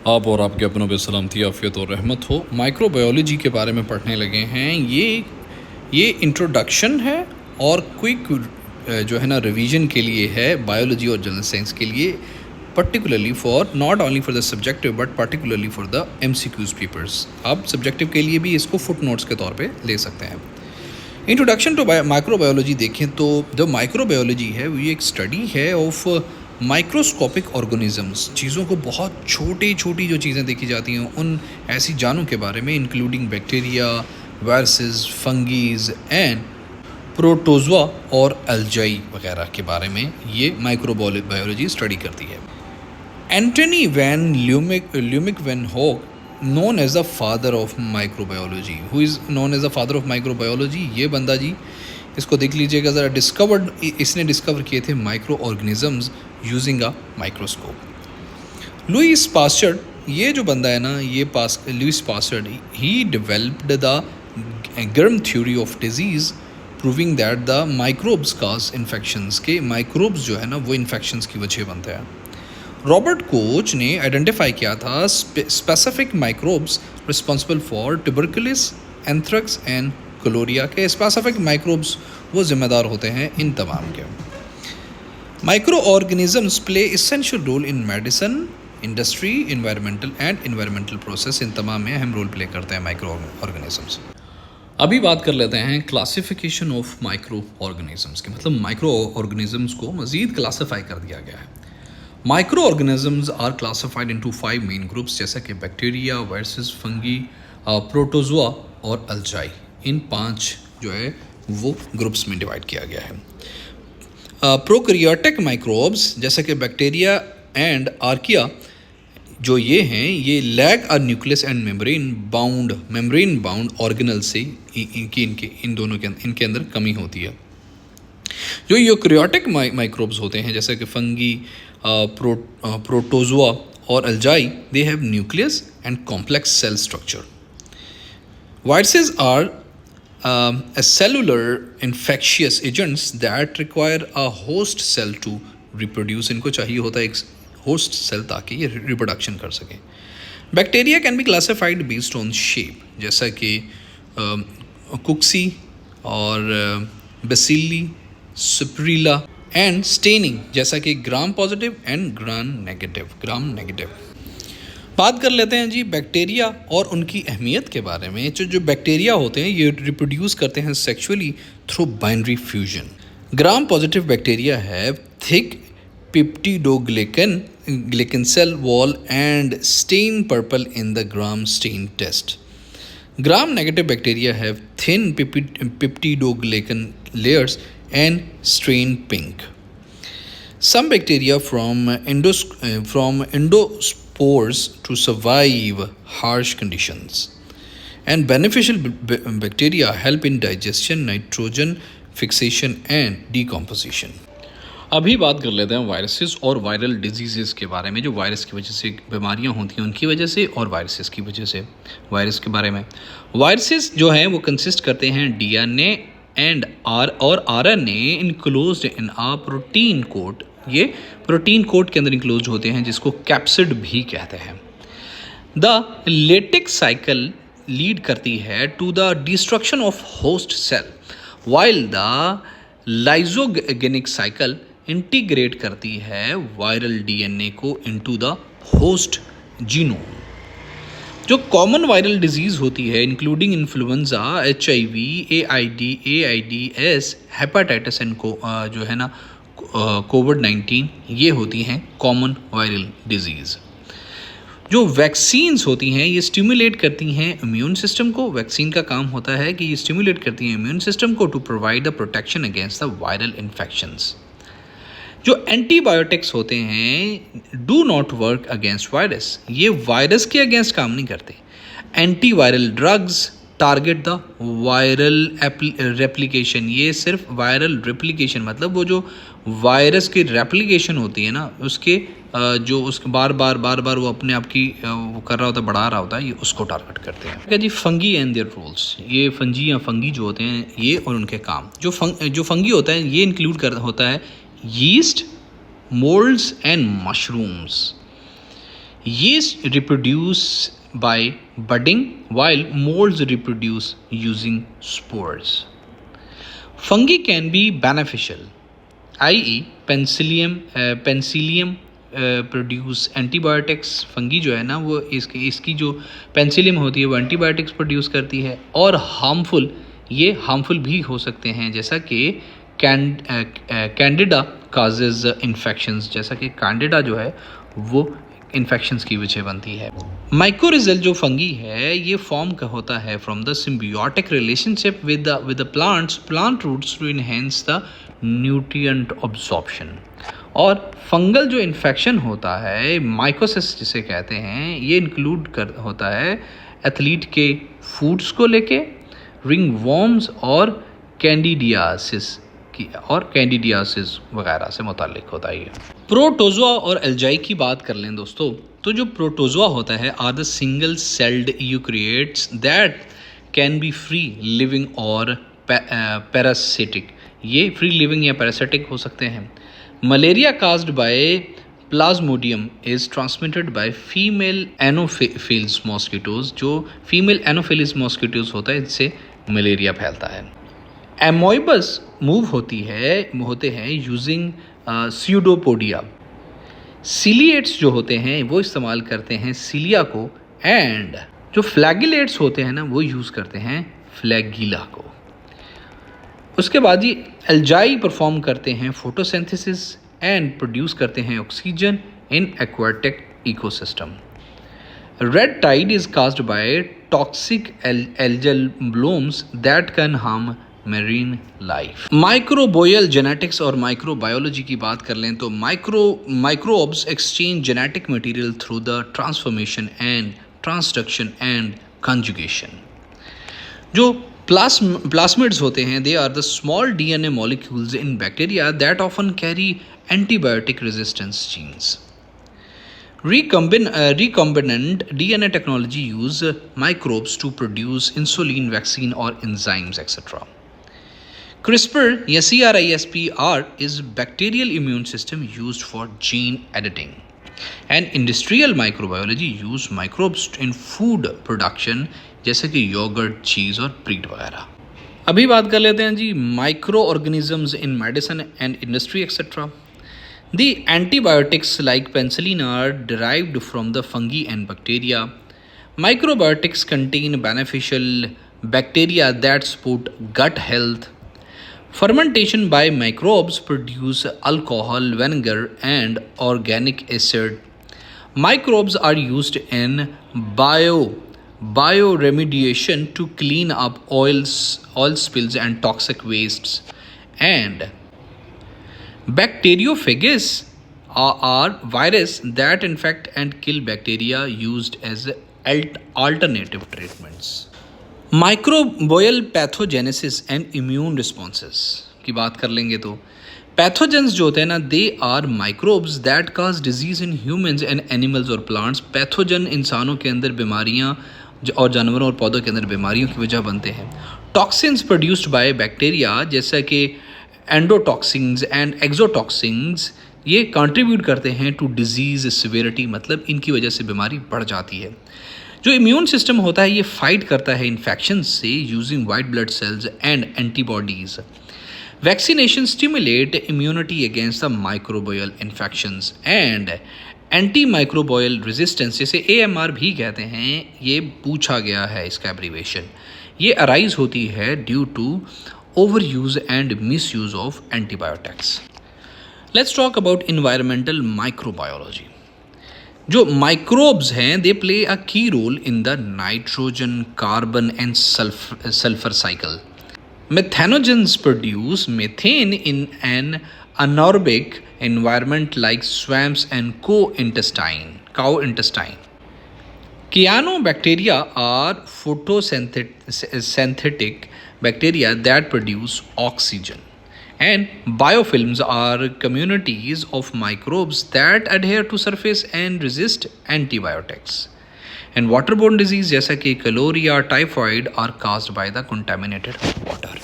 आप और आपके अपनों पे सलामती आफियत और रहमत हो। माइक्रोबायोलॉजी के बारे में पढ़ने लगे हैं। ये इंट्रोडक्शन है और क्विक जो है ना रिवीजन के लिए है बायोलॉजी और जनरल साइंस के लिए, particularly for not only for the subjective but particularly for the MCQs papers. आप सब्जेक्टिव के लिए भी इसको फुट नोट्स के तौर पे ले सकते हैं। इंट्रोडक्शन टू माइक्रोबायोलॉजी देखें तो जो माइक्रोबायोलॉजी है वो एक स्टडी है ऑफ माइक्रोस्कोपिक ऑर्गेनिजम्स। चीज़ों को बहुत छोटी जो चीज़ें देखी जाती हैं उन ऐसी जानों के बारे में, including bacteria, viruses, fungi and protozoa और एल्जाई वगैरह के बारे में ये माइक्रोबायोलॉजी स्टडी करती है। Antony van Leeuwenhoek, known as the father of microbiology, who is known as the father of microbiology, ये बंदा जी इसको देख लीजिएगा ज़रा। इसने डिस्कवर किए थे micro organisms using a microscope. Louis Pasteur, ये जो बंदा है ना, Louis Pasteur, he developed the germ theory of disease, proving that the microbes cause infections, के माइक्रोब्स जो है ना वो इन्फेक्शंस की वजह बनते हैं। रॉबर्ट कोच ने आइडेंटिफाई किया था specific microbes responsible for tuberculosis, anthrax and cholera के स्पेसिफिक माइक्रोब्स वो जिम्मेदार होते हैं इन तमाम के। Micro organisms play essential role in medicine, industry, environmental process. इन तमाम में अहम रोल प्ले करते हैं माइक्रो ऑर्गेनिजम्स। अभी बात कर लेते हैं क्लासिफिकेशन ऑफ माइक्रो ऑर्गेनिजम्स की, मतलब माइक्रो ऑर्गेनिजम्स को मज़ीद क्लासीफाई कर दिया गया है। Microorganisms are classified into 5 main groups, जैसा कि बैक्टीरिया, वायरसेस, फंगी, प्रोटोजोआ और अल्जाई। इन 5 जो है वो ग्रुप्स में डिवाइड किया गया है। प्रोकैरियोटिक माइक्रोब्स जैसा कि बैक्टीरिया एंड आर्किया जो ये हैं, ये lack a nucleus and membrane bound organelle से इन दोनों के इनके अंदर कमी होती है। जो यूकैरियोटिक माइक्रोब्स होते हैं जैसे कि फंगी, प्रोटोजोआ और algae, they have nucleus and complex cell structure. Viruses are cellular infectious agents that require a host cell to reproduce. इनको चाहिए होता है एक होस्ट सेल ताकि ये रिप्रोडक्शन कर सके। Bacteria can be classified based on shape, जैसा कि कुक्सी और बेसिली, सुपरीला एंड स्टेनिंग, जैसा कि gram positive and gram negative. बात कर लेते हैं जी बैक्टीरिया और उनकी अहमियत के बारे में। जो बैक्टीरिया होते हैं ये रिप्रोड्यूस करते हैं sexually through binary fusion. Gram positive bacteria have thick peptidoglycan cell wall and stain purple in the gram stain test. Gram negative bacteria have thin peptidoglycan layers and strain pink. Some bacteria from endospores to survive harsh conditions. And beneficial bacteria help in digestion, nitrogen fixation and decomposition. अभी बात कर लेते हैं viruses और viral disease के बारे में, जो वायरस की वजह से बीमारियां होती हैं उनकी वजह से और वायरसेस की वजह से। वायरस के बारे में, वायरसेस जो हैं वो कंसिस्ट करते हैं DNA and RNA enclosed in a protein coat. ये प्रोटीन कोट के अंदर इनक्लोज होते हैं जिसको कैप्सिड भी कहते हैं। द लेटिक साइकिल लीड करती है to the destruction of host cell, while the lysogenic cycle integrate करती है वायरल DNA को इनटू द होस्ट जीनोम। जो कॉमन वायरल डिजीज़ होती है including influenza, HIV, AIDS, hepatitis and जो है ना कोविड-19, ये होती हैं कॉमन वायरल डिजीज़। जो वैक्सीन्स होती हैं ये स्टिमुलेट करती हैं इम्यून सिस्टम को। वैक्सीन का काम होता है कि ये स्टिमुलेट करती हैं इम्यून सिस्टम को to provide the protection against the viral infections. जो एंटीबायोटिक्स होते हैं do not work against virus, ये वायरस के अगेंस्ट काम नहीं करते। Antiviral drugs target the viral replication, ये सिर्फ वायरल रेप्लिकेशन मतलब वो जो वायरस की रेप्लिकेशन होती है ना उसके जो उसके बार बार वो अपने आप की वो कर रहा होता है, बढ़ा रहा होता है, ये उसको टारगेट करते हैं। ठीक है जी। फंगी एंड देयर रोल्स, ये फंगी जो होते हैं ये और उनके काम। जो फंगी होता है ये इंक्लूड होता है yeast, moulds and mushrooms. Yeast reproduce by budding while molds reproduce using spores. Fungi can be beneficial, i.e. Penicillium produce antibiotics. Fungi जो है ना वो इसकी जो पेंसिलियम होती है वो एंटीबायोटिक्स प्रोड्यूस करती है. और हार्मफुल भी हो सकते हैं, जैसा कि कैंडिडा काजेज इन्फेक्शंस. जैसा कि कैंडिडा जो है वो इन्फेक्शंस की वजह बनती है. माइकोरिजल जो फंगी है ये फॉर्म का होता है from the symbiotic relationship with the plant roots to enhance the nutrient absorption. और फंगल जो इन्फेक्शन होता है, माइकोसिस जिसे कहते हैं, ये इंक्लूड होता है एथलीट के फूड्स को लेके, रिंग वॉर्म्स और कैंडिडियासिस वगैरह से मुताल्लिक होता है. प्रोटोजोआ और एल्जाई की बात कर लें दोस्तों, तो जो प्रोटोजोआ होता है are the single celled eukaryotes that can be free living और पैरासिटिक. ये फ्री लिविंग या पैरासिटिक हो सकते हैं. Malaria caused by plasmodium is transmitted by female anopheles mosquitoes. जो फीमेल एनोफिल्स मॉस्किटोज होता है इससे मलेरिया फैलता है. एमोइबस मूव होते हैं यूजिंग स्यूडोपोडिया. सिलिएट्स जो होते हैं वो इस्तेमाल करते हैं सिलिया को, एंड जो फ्लैगिलेट्स होते हैं ना वो यूज़ करते हैं फ्लैगिला को. उसके बाद ही एल्जाई परफॉर्म करते हैं फोटोसिंथेसिस एंड प्रोड्यूस करते हैं oxygen in aquatic ecosystem. Red tide is caused by toxic algal blooms that can harm marine life. Microbial genetics और माइक्रोबायोलॉजी की बात कर लें तो microbes exchange genetic material through the transformation and transduction and conjugation. जो plasmids होते हैं, they are the small DNA molecules in bacteria that often carry antibiotic resistance genes. Recombinant DNA technology use microbes to produce insulin, vaccine or enzymes, etc. CRISPR या CRISPR is bacterial immune system used for gene editing. And industrial microbiology use microbes in food production जैसे कि yogurt, चीज़ और breed वगैरह. अभी बात कर लेते हैं जी micro organisms in medicine and industry etcetera. The antibiotics like penicillin are derived from the fungi and bacteria. Microbiotics contain beneficial bacteria that support gut health. Fermentation by microbes produce alcohol, vinegar and organic acid. Microbes are used in bioremediation to clean up oil spills and toxic wastes. And bacteriophages are virus that infect and kill bacteria used as alternative treatments. Microbial pathogenesis and immune responses की बात कर लेंगे तो pathogens जो होते हैं ना, they are microbes that cause disease in humans and animals और प्लांट्स. पैथोजन इंसानों के अंदर बीमारियां और जानवरों और पौधों के अंदर बीमारियों की वजह बनते हैं. टॉक्सिन्स प्रोड्यूस्ड बाय बैक्टीरिया जैसा कि एंडोटॉक्सिन्स एंड एक्सोटॉक्सिन्स ये कंट्रीब्यूट करते हैं टू डिजीज सिवियरिटी, मतलब इनकी वजह से बीमारी बढ़ जाती है. जो इम्यून सिस्टम होता है ये फाइट करता है इन्फेक्शन से using white blood cells and antibodies. Vaccination stimulate immunity against the microbial infections and anti microbial resistance, जैसे AMR भी कहते हैं, ये पूछा गया है इसका एब्रीवेशन. ये अराइज होती है due to overuse and misuse of antibiotics. Let's talk about environmental microbiology. जो माइक्रोब्स हैं they play a key role in the nitrogen, carbon and sulphur cycle. Methanogens produce methane in an anaerobic environment like swamps and cow intestine. Cyanobacteria are photosynthetic bacteria that produce oxygen. And biofilms are communities of microbes that adhere to surface and resist antibiotics. And waterborne disease जैसा कि cholera, typhoid are caused by the contaminated water.